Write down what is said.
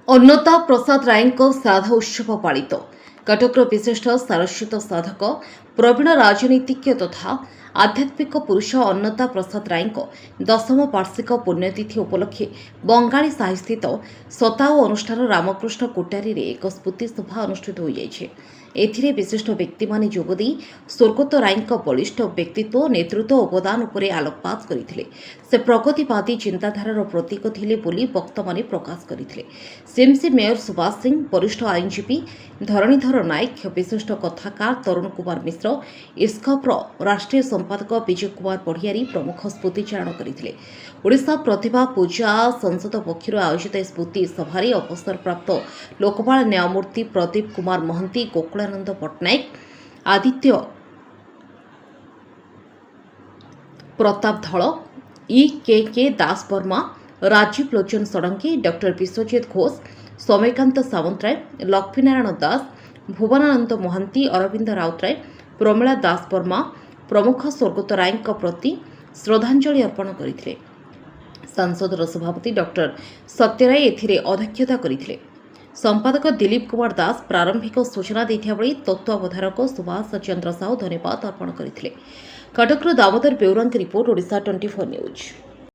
ଅନ୍ନତା ପ୍ରସାଦ ରାୟଙ୍କ ଶ୍ରାଦ୍ଧ ଉତ୍ସବ ପାଳିତ। କଟକର ବିଶିଷ୍ଟ ସାରସ୍ୱତ ସାଧକ ପ୍ରବୀଣ ରାଜନୀତିଜ୍ଞ ତଥା ଆଧ୍ୟାତ୍ମିକ ପୁରୁଷ ଅନ୍ନତା ପ୍ରସାଦ ରାୟଙ୍କ ଦଶମ ବାର୍ଷିକ ପୁଣ୍ୟତିଥି ଉପଲକ୍ଷେ ବଙ୍ଗାଳୀ ସାହିସ୍ଥିତ ଶତାଉ ଅନୁଷ୍ଠାନ ରାମକୃଷ୍ଣ କୋଟାରୀରେ ଏକ ସ୍ମୃତି ସଭା ଅନୁଷ୍ଠିତ ହୋଇଯାଇଛି। ଏଥିରେ ବିଶିଷ୍ଟ ବ୍ୟକ୍ତିମାନେ ଯୋଗଦେଇ ସ୍ୱର୍ଗତ ରାୟଙ୍କ ବଳିଷ୍ଠ ବ୍ୟକ୍ତିତ୍ୱ ନେତୃତ୍ୱ ଅବଦାନ ଉପରେ ଆଲୋକପାତ କରିଥିଲେ। ସେ ପ୍ରଗତିବାଦୀ ଚିନ୍ତାଧାରାର ପ୍ରତୀକ ଥିଲେ ବୋଲି ବକ୍ତାମାନେ ପ୍ରକାଶ କରିଥିଲେ। ସିଏମସି ମେୟର ସୁଭାଷ ସିଂ, ବରିଷ୍ଠ ଆଇନଜୀବୀ ଧରଣୀଧର ନାୟକ, ବିଶିଷ୍ଟ କଥାକାର ତରୁଣ କୁମାର ମିଶ୍ର, ଇସ୍କପ୍ର ରାଷ୍ଟ୍ରୀୟ ସମ୍ପାଦକ ବିଜୟ କୁମାର ପଢ଼ିଆରୀ ପ୍ରମୁଖ ସ୍ମୃତିଚାରଣ କରିଥିଲେ। ଓଡ଼ିଶା ପ୍ରତିଭା ପୂଜା ସଂସଦ ପକ୍ଷରୁ ଆୟୋଜିତ ଏହି ସ୍ମୃତି ସଭାରେ ଅବସରପ୍ରାପ୍ତ ଲୋକପାଳ ନ୍ୟାୟମୂର୍ତ୍ତି ପ୍ରଦୀପ କୁମାର ମହାନ୍ତି, ଗୋକୁଳାନନ୍ଦ ପଟ୍ଟନାୟକ, ଆଦିତ୍ୟ ପ୍ରତାପ ଧଳ, ଇ.କେ. ଦାସ ବର୍ମା, ରାଜୀବ ଲୋଚନ ଷଡ଼ଙ୍ଗୀ, ଡକ୍ଟର ବିଶ୍ୱଜିତ ଘୋଷ, ସୌମ୍ୟକାନ୍ତ ସାମନ୍ତରାୟ, ଲକ୍ଷ୍ମୀନାରାୟଣ ଦାସ, ଭୁବନାନନ୍ଦ ମହାନ୍ତି, ଅରବିନ୍ଦ ରାଉତରାୟ, ପ୍ରମିଳା ଦାସ ବର୍ମା ପ୍ରମୁଖ ସ୍ୱର୍ଗତ ରାୟଙ୍କ ପ୍ରତି ଶ୍ରଦ୍ଧାଞ୍ଜଳି ଅର୍ପଣ କରିଥିଲେ। ସାଂସଦର ସଭାପତି ଡକ୍ଟର ସତ୍ୟରାୟ ଏଥିରେ ଅଧ୍ୟକ୍ଷତା କରିଥିଲେ। ସମ୍ପାଦକ ଦିଲ୍ଲୀପ କୁମାର ଦାସ ପ୍ରାରମ୍ଭିକ ସୂଚନା ଦେଇଥିବା ବେଳେ ତତ୍ତ୍ୱାବଧାରକ ସୁଭାଷ ଚନ୍ଦ୍ର ସାହୁ ଧନ୍ୟବାଦ ଅର୍ପଣ କରିଥିଲେ। କଟକରୁ ଦାମୋଦର ବେଉରାଙ୍କ ରିପୋର୍ଟ, ଓଡ଼ିଶା 24 ନ୍ୟୁଜ୍।